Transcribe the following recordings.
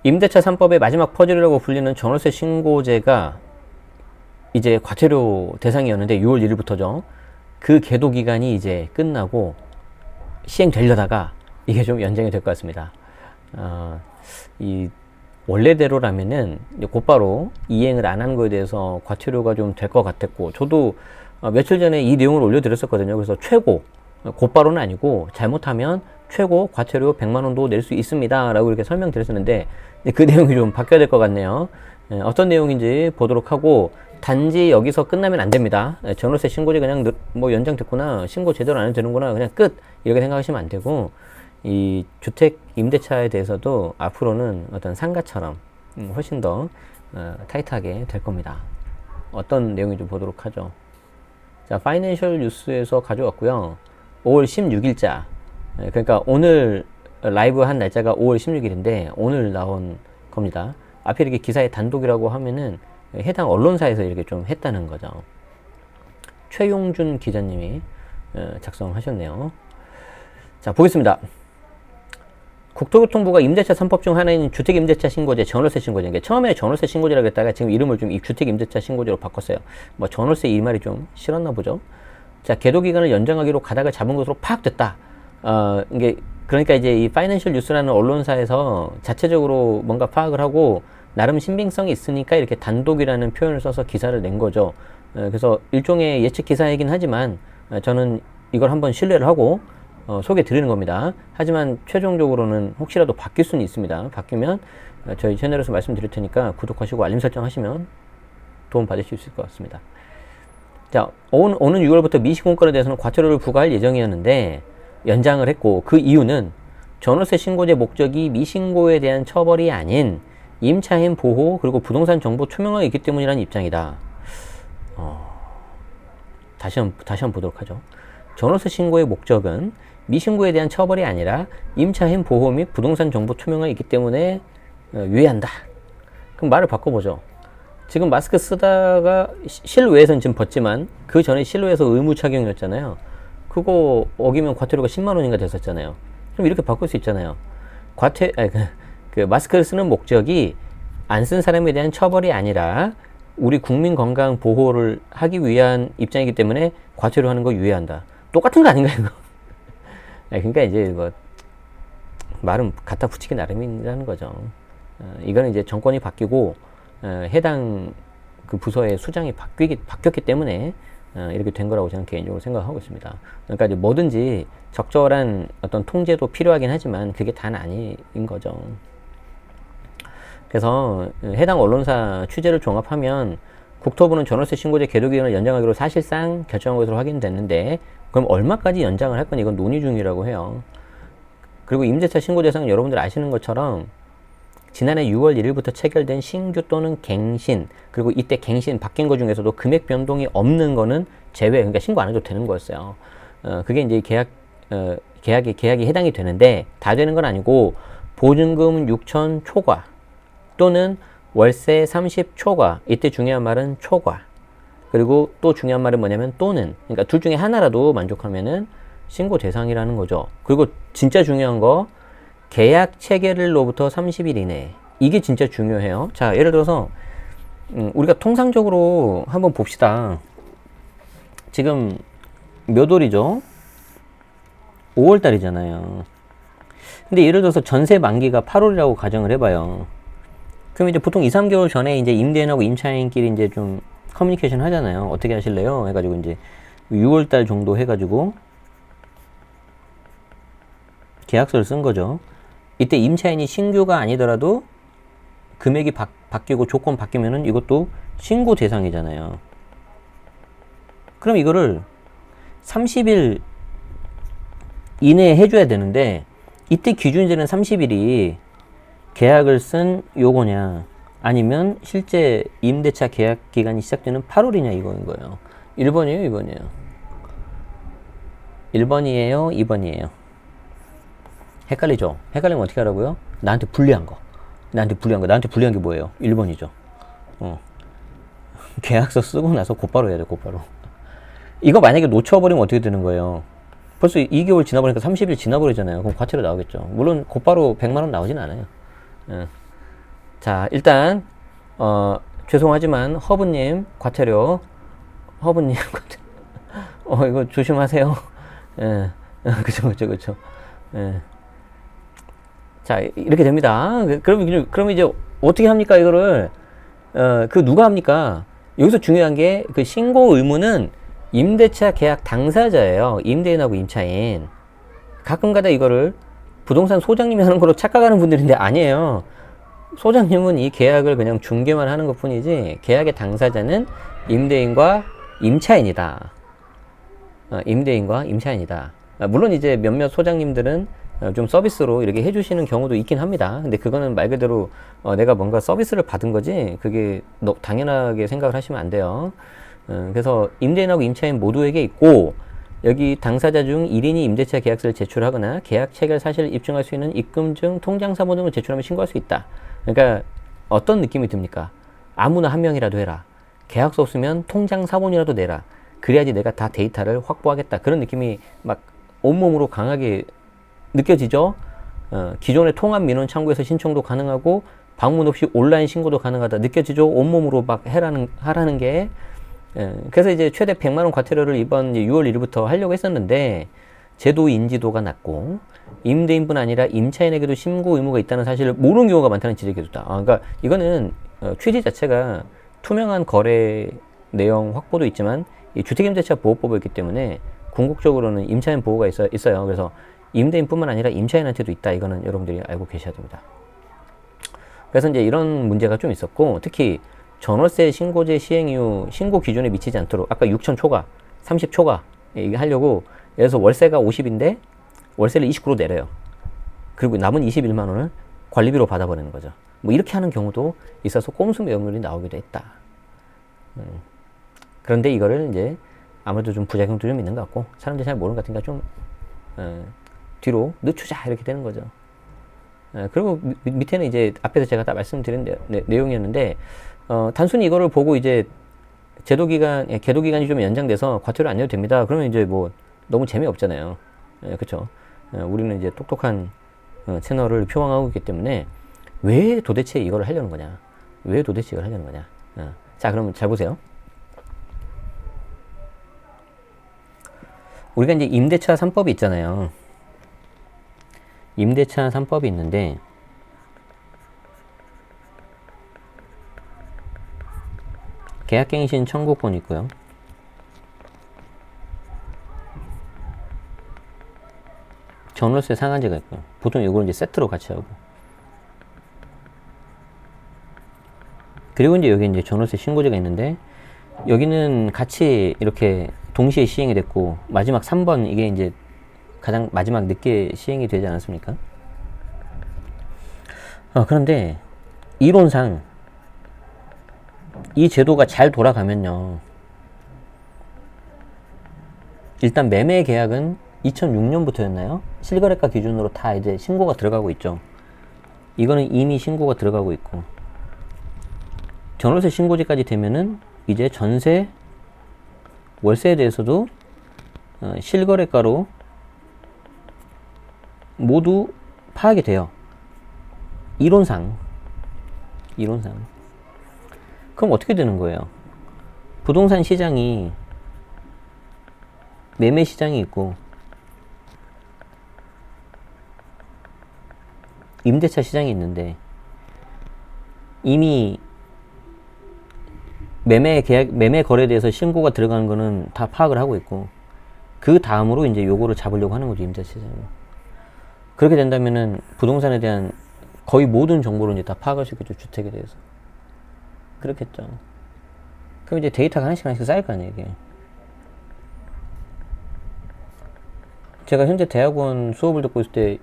임대차 3법의 마지막 퍼즐이라고 불리는 전월세 신고제가 이제 과태료 대상이었는데 6월 1일부터죠. 그 계도 기간이 이제 끝나고 시행되려다가 이게 좀 연장이 될 것 같습니다. 이 원래대로라면은 곧바로 이행을 안 한 거에 대해서 과태료가 좀 될 것 같았고, 저도 며칠 전에 이 내용을 올려드렸었거든요. 그래서 최고, 곧바로는 아니고 잘못하면 최고 과태료 100만 원도 낼 수 있습니다 라고 이렇게 설명드렸었는데, 그 내용이 좀 바뀌어야 될 것 같네요. 어떤 내용인지 보도록 하고, 단지 여기서 끝나면 안 됩니다. 전월세 신고제 그냥 뭐 연장됐구나, 신고 제대로 안 해도 되는구나, 그냥 끝, 이렇게 생각하시면 안 되고, 이 주택 임대차에 대해서도 앞으로는 어떤 상가처럼 훨씬 더 타이트하게 될 겁니다. 어떤 내용인지 보도록 하죠. 자, 파이낸셜 뉴스에서 가져왔고요. 5월 16일자, 그러니까 오늘 라이브 한 날짜가 5월 16일인데 오늘 나온 겁니다. 앞에 이렇게 기사의 단독이라고 하면은 해당 언론사에서 이렇게 좀 했다는 거죠. 최용준 기자님이 작성하셨네요. 자, 보겠습니다. 국토교통부가 임대차 3법 중 하나인 주택임대차 신고제, 전월세 신고제. 그러니까 처음에 전월세 신고제라고 했다가 지금 이름을 좀 주택임대차 신고제로 바꿨어요. 뭐 전월세 이 말이 좀 싫었나 보죠. 자, 계도 기간을 연장하기로 가닥을 잡은 것으로 파악됐다. 이게 그러니까 이제 이 파이낸셜 뉴스라는 언론사에서 자체적으로 뭔가 파악을 하고 나름 신빙성이 있으니까 이렇게 단독이라는 표현을 써서 기사를 낸 거죠. 그래서 일종의 예측 기사이긴 하지만 저는 이걸 한번 신뢰를 하고 소개 드리는 겁니다. 하지만 최종적으로는 혹시라도 바뀔 수는 있습니다. 바뀌면 저희 채널에서 말씀드릴 테니까 구독하시고 알림 설정 하시면 도움 받으실 수 있을 것 같습니다. 자, 오는 6월부터 미시공권에 대해서는 과태료를 부과할 예정이었는데 연장을 했고, 그 이유는 전월세 신고제 목적이 미신고에 대한 처벌이 아닌 임차인 보호 그리고 부동산 정보 투명화가 있기 때문이라는 입장이다. 다시 한번 보도록 하죠. 전월세 신고의 목적은 미신고에 대한 처벌이 아니라 임차인 보호 및 부동산 정보 투명화가 있기 때문에 유예한다. 그럼 말을 바꿔보죠. 지금 마스크 쓰다가 실외에서는 지금 벗지만 그 전에 실외에서 의무 착용이었잖아요. 그거 어기면 과태료가 10만 원인가 됐었잖아요. 그럼 이렇게 바꿀 수 있잖아요. 그 마스크를 쓰는 목적이 안 쓴 사람에 대한 처벌이 아니라 우리 국민 건강 보호를 하기 위한 입장이기 때문에 과태료 하는 거 유예한다. 똑같은 거 아닌가 이거? 그러니까 이제 뭐 말은 갖다 붙이기 나름이라는 거죠. 이거는 이제 정권이 바뀌고 해당 그 부서의 수장이 바뀌었기 때문에 이렇게 된 거라고 저는 개인적으로 생각하고 있습니다. 그러니까 이제 뭐든지 적절한 어떤 통제도 필요하긴 하지만 그게 다는 아닌 거죠. 그래서 해당 언론사 취재를 종합하면 국토부는 전월세 신고제 계도 기간을 연장하기로 사실상 결정한 것으로 확인됐는데, 그럼 얼마까지 연장을 할 건 이건 논의 중이라고 해요. 그리고 임대차 신고 대상은 여러분들 아시는 것처럼 지난해 6월 1일부터 체결된 신규 또는 갱신, 그리고 이때 갱신 바뀐 것 중에서도 금액 변동이 없는 거는 제외, 그러니까 신고 안 해도 되는 거였어요. 그게 이제 계약이 해당이 되는데, 다 되는 건 아니고 보증금 6천 초과 또는 월세 30 초과, 이때 중요한 말은 초과, 그리고 또 중요한 말은 뭐냐면 또는, 그러니까 둘 중에 하나라도 만족하면은 신고 대상이라는 거죠. 그리고 진짜 중요한 거, 계약 체결일로부터 30일 이내. 이게 진짜 중요해요. 자, 예를 들어서 우리가 통상적으로 한번 봅시다. 지금 몇 월이죠? 5월 달이잖아요. 근데 예를 들어서 전세 만기가 8월이라고 가정을 해봐요. 그럼 이제 보통 2, 3개월 전에 이제 임대인하고 임차인끼리 이제 좀 커뮤니케이션 하잖아요. 어떻게 하실래요? 해가지고 이제 6월 달 정도 해가지고 계약서를 쓴 거죠. 이때 임차인이 신규가 아니더라도 금액이 바뀌고 조건 바뀌면은 이것도 신고 대상이잖아요. 그럼 이거를 30일 이내에 해줘야 되는데, 이때 기준제는 30일이 계약을 쓴 요거냐 아니면 실제 임대차 계약 기간이 시작되는 8월이냐 이거인 거예요. 1번이에요, 2번이에요? 1번이에요, 2번이에요? 헷갈리죠? 헷갈리면 어떻게 하라고요? 나한테 불리한 거. 나한테 불리한 게 뭐예요? 1번이죠. 계약서 쓰고 나서 곧바로 해야 돼, 곧바로. 이거 만약에 놓쳐버리면 어떻게 되는 거예요? 벌써 2개월 지나버리니까 30일 지나버리잖아요. 그럼 과태료 나오겠죠. 물론 곧바로 100만 원 나오진 않아요. 자, 일단 죄송하지만 허브님 과태료, 허브님 과태료, 이거 조심하세요. 예, 그쵸. 예. 자, 이렇게 됩니다. 그럼 이제 어떻게 합니까, 이거를? 누가 합니까? 여기서 중요한 게, 그 신고 의무는 임대차 계약 당사자예요. 임대인하고 임차인. 가끔가다 이거를 부동산 소장님이 하는 거로 착각하는 분들인데 아니에요. 소장님은 이 계약을 그냥 중개만 하는 것 뿐이지, 계약의 당사자는 임대인과 임차인이다. 임대인과 임차인이다. 물론 이제 몇몇 소장님들은 좀 서비스로 이렇게 해주시는 경우도 있긴 합니다. 근데 그거는 말 그대로 내가 뭔가 서비스를 받은 거지, 그게 당연하게 생각을 하시면 안 돼요. 그래서 임대인하고 임차인 모두에게 있고, 여기 당사자 중 1인이 임대차 계약서를 제출하거나 계약 체결 사실을 입증할 수 있는 입금증, 통장사본 등을 제출하면 신고할 수 있다. 그러니까 어떤 느낌이 듭니까? 아무나 한 명이라도 해라. 계약서 없으면 통장사본이라도 내라. 그래야지 내가 다 데이터를 확보하겠다. 그런 느낌이 막 온몸으로 강하게 느껴지죠? 기존의 통합 민원 창구에서 신청도 가능하고 방문 없이 온라인 신고도 가능하다. 느껴지죠? 온몸으로 막 하라는 게. 그래서 이제 최대 100만 원 과태료를 이번 6월 1일부터 하려고 했었는데, 제도 인지도가 낮고 임대인뿐 아니라 임차인에게도 신고 의무가 있다는 사실을 모르는 경우가 많다는 지적이 있다. 그러니까 이거는 취지 자체가 투명한 거래 내용 확보도 있지만 이 주택임대차 보호법이 있기 때문에 궁극적으로는 임차인 보호가 있어요. 그래서 임대인뿐만 아니라 임차인한테도 있다. 이거는 여러분들이 알고 계셔야 됩니다. 그래서 이제 이런 문제가 좀 있었고, 특히 전월세 신고제 시행 이후 신고 기준에 미치지 않도록, 아까 6천 초과, 30 초과 이게 하려고, 예를 들어서 월세가 50인데 월세를 29로 내려요. 그리고 남은 21만 원을 관리비로 받아버리는 거죠. 뭐 이렇게 하는 경우도 있어서 꼼수 매물이 나오기도 했다. 그런데 이거를 이제 아무래도 좀 부작용도 좀 있는 것 같고, 사람들이 잘 모르는 것 같으니까 좀 뒤로 늦추자 이렇게 되는 거죠. 그리고 밑에는 이제 앞에서 제가 다 말씀드린 내용이었는데, 단순히 이거를 보고 이제 계도 기간이 좀 연장돼서 과태료 안 내도 됩니다. 그러면 이제 뭐 너무 재미없잖아요. 그렇죠? 우리는 이제 똑똑한 채널을 표방하고 있기 때문에 왜 도대체 이거를 하려는 거냐? 왜 도대체 이걸 하려는 거냐? 자, 그러면 잘 보세요. 우리가 이제 임대차 3법이 있잖아요. 임대차 3법이 있는데, 계약갱신 청구권이 있고요. 전월세 상한제가 있고요. 보통 이걸 이제 세트로 같이 하고. 그리고 이제 여기 이제 전월세 신고제가 있는데, 여기는 같이 이렇게 동시에 시행이 됐고, 마지막 3번 이게 이제 가장 마지막 늦게 시행이 되지 않았습니까? 그런데 이론상 이 제도가 잘 돌아가면요, 일단 매매 계약은 2006년부터였나요? 실거래가 기준으로 다 이제 신고가 들어가고 있죠. 이거는 이미 신고가 들어가고 있고, 전월세 신고제까지 되면은 이제 전세, 월세에 대해서도 실거래가로 모두 파악이 돼요. 이론상. 그럼 어떻게 되는 거예요? 부동산 시장이, 매매 시장이 있고 임대차 시장이 있는데, 이미 매매 거래에 대해서 신고가 들어가는 거는 다 파악을 하고 있고, 그 다음으로 이제 요거를 잡으려고 하는 거죠, 임대차 시장이. 그렇게 된다면은 부동산에 대한 거의 모든 정보를 이제 다 파악할 수 있겠죠, 주택에 대해서. 그렇겠죠. 그럼 이제 데이터가 하나씩 쌓일 거 아니에요, 이게. 제가 현재 대학원 수업을 듣고 있을 때,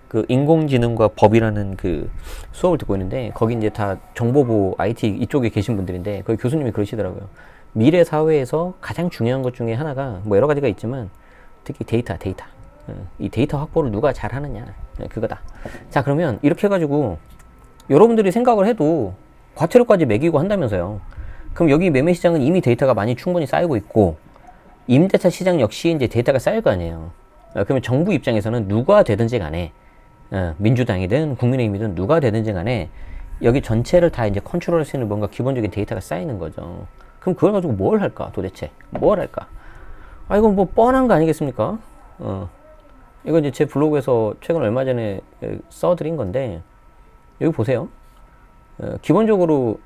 그 인공지능과 법이라는 그 수업을 듣고 있는데, 거기 이제 다 정보부 IT 이쪽에 계신 분들인데, 거기 교수님이 그러시더라고요. 미래 사회에서 가장 중요한 것 중에 하나가, 뭐 여러 가지가 있지만 특히 데이터. 이 데이터 확보를 누가 잘 하느냐, 그거다. 자, 그러면 이렇게 해가지고 여러분들이 생각을 해도 과태료까지 매기고 한다면서요. 그럼 여기 매매 시장은 이미 데이터가 많이 충분히 쌓이고 있고, 임대차 시장 역시 이제 데이터가 쌓일 거 아니에요. 그러면 정부 입장에서는 누가 되든지 간에, 민주당이든 국민의힘이든 누가 되든지 간에 여기 전체를 다 이제 컨트롤할 수 있는 뭔가 기본적인 데이터가 쌓이는 거죠. 그럼 그걸 가지고 뭘 할까 도대체? 뭘 할까? 아, 이건 뭐 뻔한 거 아니겠습니까? 이거 이제 제 블로그에서 최근 얼마 전에 써드린 건데, 여기 보세요. 기본적으로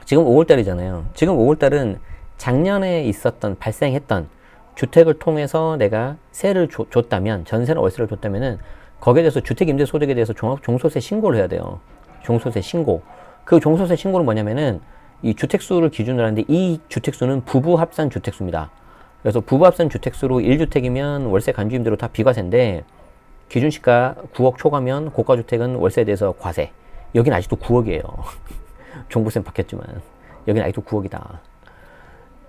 지금 5월달이잖아요. 지금 5월달은 작년에 있었던, 발생했던 주택을 통해서 내가 세를 줬다면, 전세나 월세를 줬다면은 거기에 대해서 주택임대소득에 대해서 종소세 신고를 해야 돼요. 종소세 신고. 그 종소세 신고는 뭐냐면은 이 주택수를 기준으로 하는데, 이 주택수는 부부 합산 주택수입니다. 그래서 부부 합산 주택수로 1주택이면 월세 간주임대로 다 비과세인데, 기준시가 9억 초과면 고가주택은 월세에 대해서 과세. 여긴 아직도 9억이에요. 종부세 바뀌었지만 여긴 아직도 9억이다.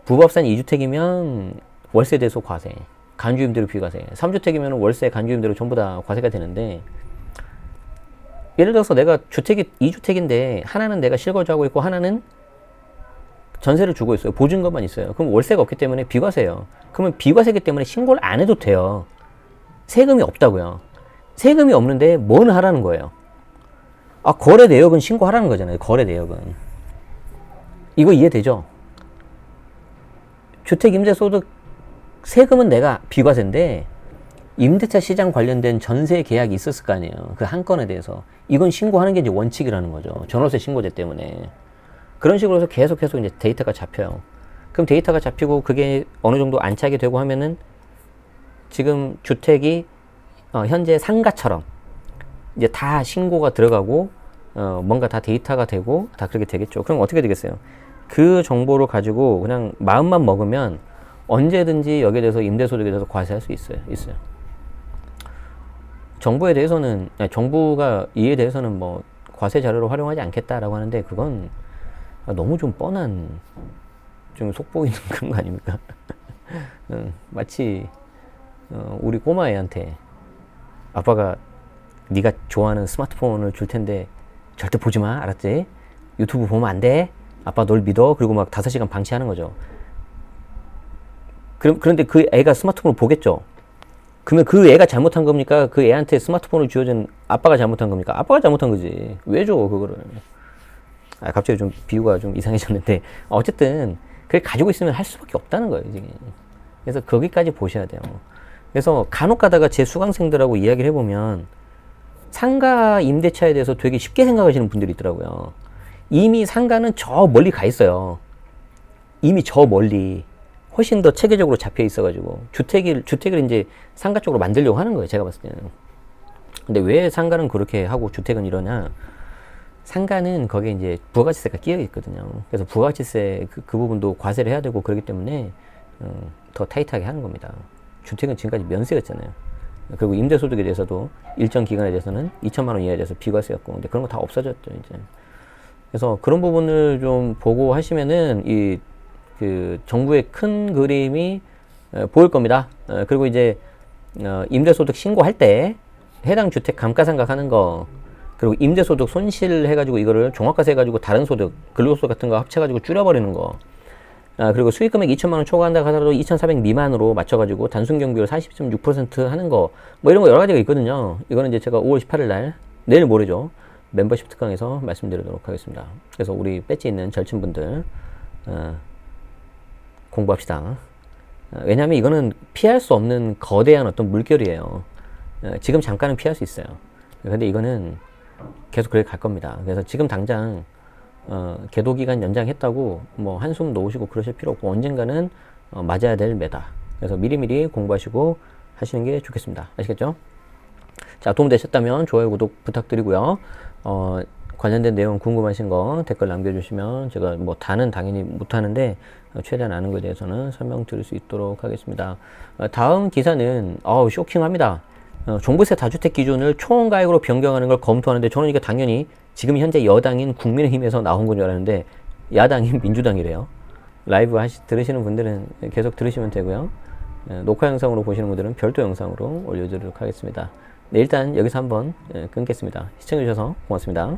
부부 합산 2주택이면 월세에 대해서 과세, 간주임대로 비과세. 3주택이면 월세, 간주임대로 전부 다 과세가 되는데, 예를 들어서 내가 주택이 2주택인데 하나는 내가 실거주하고 있고 하나는 전세를 주고 있어요. 보증금만 있어요. 그럼 월세가 없기 때문에 비과세예요. 그러면 비과세이기 때문에 신고를 안 해도 돼요. 세금이 없다고요. 세금이 없는데 뭐는 하라는 거예요. 아, 거래 내역은 신고하라는 거잖아요. 거래 내역은. 이거 이해되죠? 주택 임대소득 세금은 내가 비과세인데, 임대차 시장 관련된 전세 계약이 있었을 거 아니에요. 그 한 건에 대해서. 이건 신고하는 게 이제 원칙이라는 거죠. 전월세 신고제 때문에. 그런 식으로 해서 계속해서 이제 데이터가 잡혀요. 그럼 데이터가 잡히고 그게 어느 정도 안착이 되고 하면은, 지금 주택이 현재 상가처럼 이제 다 신고가 들어가고 뭔가 다 데이터가 되고 다 그렇게 되겠죠. 그럼 어떻게 되겠어요? 그 정보를 가지고 그냥 마음만 먹으면 언제든지 여기에 대해서 임대소득에 대해서 과세할 수 있어요. 정부에 대해서는, 정부가 이에 대해서는 뭐 과세 자료로 활용하지 않겠다라고 하는데, 그건 너무 좀 뻔한, 좀 속보이는 그런 거 아닙니까? 마치 우리 꼬마 애한테 아빠가 네가 좋아하는 스마트폰을 줄 텐데 절대 보지 마, 알았지? 유튜브 보면 안 돼. 아빠 널 믿어. 그리고 막 5시간 방치하는 거죠. 그런데 그 애가 스마트폰을 보겠죠. 그러면 그 애가 잘못한 겁니까? 그 애한테 스마트폰을 쥐어준 아빠가 잘못한 겁니까? 아빠가 잘못한 거지. 왜 줘, 그거를. 갑자기 좀 비유가 좀 이상해졌는데, 어쨌든 그게 가지고 있으면 할 수밖에 없다는 거예요, 지금. 그래서 거기까지 보셔야 돼요. 그래서 간혹 가다가 제 수강생들하고 이야기를 해보면, 상가 임대차에 대해서 되게 쉽게 생각하시는 분들이 있더라고요. 이미 상가는 저 멀리 가 있어요. 이미 저 멀리. 훨씬 더 체계적으로 잡혀 있어가지고, 주택을 이제 상가 쪽으로 만들려고 하는 거예요, 제가 봤을 때는. 근데 왜 상가는 그렇게 하고 주택은 이러냐? 상가는 거기에 이제 부가가치세가 끼어 있거든요. 그래서 부가가치세 그 부분도 과세를 해야 되고 그렇기 때문에 더 타이트하게 하는 겁니다. 주택은 지금까지 면세였잖아요. 그리고 임대소득에 대해서도 일정 기간에 대해서는 2천만 원 이하에 대해서 비과세였고, 근데 그런 거 다 없어졌죠, 이제. 그래서 그런 부분을 좀 보고 하시면은 그 정부의 큰 그림이 보일 겁니다. 그리고 이제 임대소득 신고할 때 해당 주택 감가상각 하는 거, 그리고 임대소득 손실 해가지고 이거를 종합과세 해가지고 다른 소득, 근로소득 같은 거 합쳐가지고 줄여버리는 거. 그리고 수익금액 2천만 원 초과한다 하더라도 2,400 미만으로 맞춰가지고 단순 경비율 40.6% 하는 거, 뭐 이런 거 여러 가지가 있거든요. 이거는 이제 제가 5월 18일 날, 내일 모레죠, 멤버십 특강에서 말씀드리도록 하겠습니다. 그래서 우리 배지 있는 절친분들 공부합시다. 왜냐하면 이거는 피할 수 없는 거대한 어떤 물결이에요. 지금 잠깐은 피할 수 있어요. 근데 이거는 계속 그렇게 갈 겁니다. 그래서 지금 당장 계도 기간 연장했다고 뭐 한숨 놓으시고 그러실 필요 없고, 언젠가는 맞아야 될 매다. 그래서 미리미리 공부하시고 하시는 게 좋겠습니다. 아시겠죠? 자, 도움되셨다면 좋아요, 구독 부탁드리고요. 관련된 내용 궁금하신 거 댓글 남겨주시면 제가 뭐 다는 당연히 못하는데 최대한 아는 것에 대해서는 설명드릴 수 있도록 하겠습니다. 다음 기사는 쇼킹합니다. 종부세 다주택 기준을 초원가액으로 변경하는 걸 검토하는데, 저는 이게 당연히 지금 현재 여당인 국민의힘에서 나온 건 줄 알았는데 야당인 민주당이래요. 라이브 들으시는 분들은 계속 들으시면 되고요. 녹화 영상으로 보시는 분들은 별도 영상으로 올려드리도록 하겠습니다. 네, 일단 여기서 한번 끊겠습니다. 시청해주셔서 고맙습니다.